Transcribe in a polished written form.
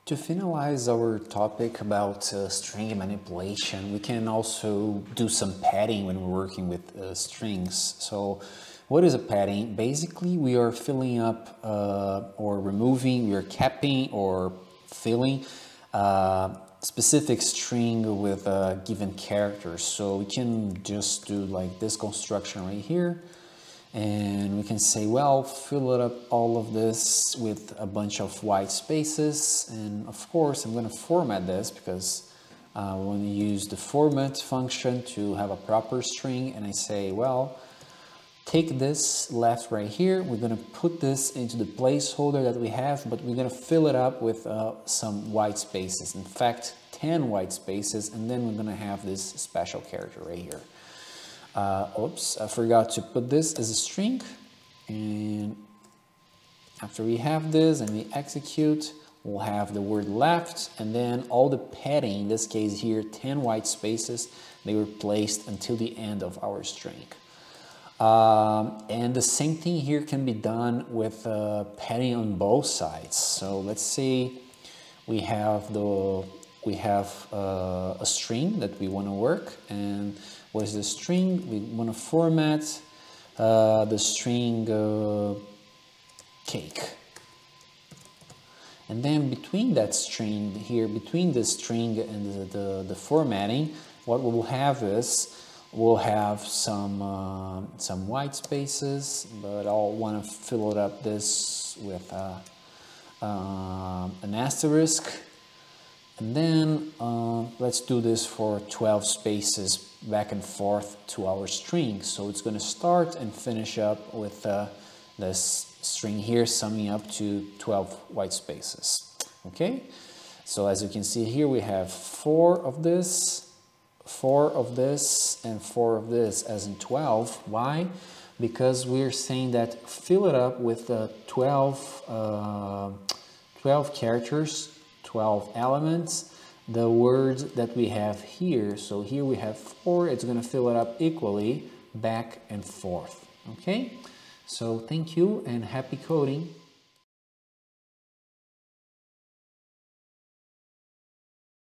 To finalize our topic about string manipulation, we can also do some padding when we're working with strings. So what is a padding? Basically, we are filling up or removing, we are capping or filling specific string with a given character. So we can just do like this construction right here. And we can say, well, fill it up all of this with a bunch of white spaces. And of course, I'm going to format this because we want to use the format function to have a proper string. And I say, well, take this left right here. We're going to put this into the placeholder that we have, but we're going to fill it up with some white spaces. In fact, 10 white spaces. And then we're going to have this special character right here. Oops, I forgot to put this as a string, and after we have this and we execute, we'll have the word left, and then all the padding, in this case here, 10 white spaces, they were placed until the end of our string. And the same thing here can be done with padding on both sides. So let's say we have a string that we want to work, and what is the string? We want to format the string cake. And then between that string here, between the string and the formatting, what we'll have is we'll have some white spaces, but I'll want to fill it up this with an asterisk. And then let's do this for 12 spaces back and forth to our string. So it's going to start and finish up with this string here summing up to 12 white spaces. Okay, so as you can see here, we have 4 of this, 4 of this, and 4 of this, as in 12. Why? Because we're saying that fill it up with 12 characters, 12 elements, the words that we have here. So here we have 4, it's going to fill it up equally back and forth. Okay, so thank you and happy coding.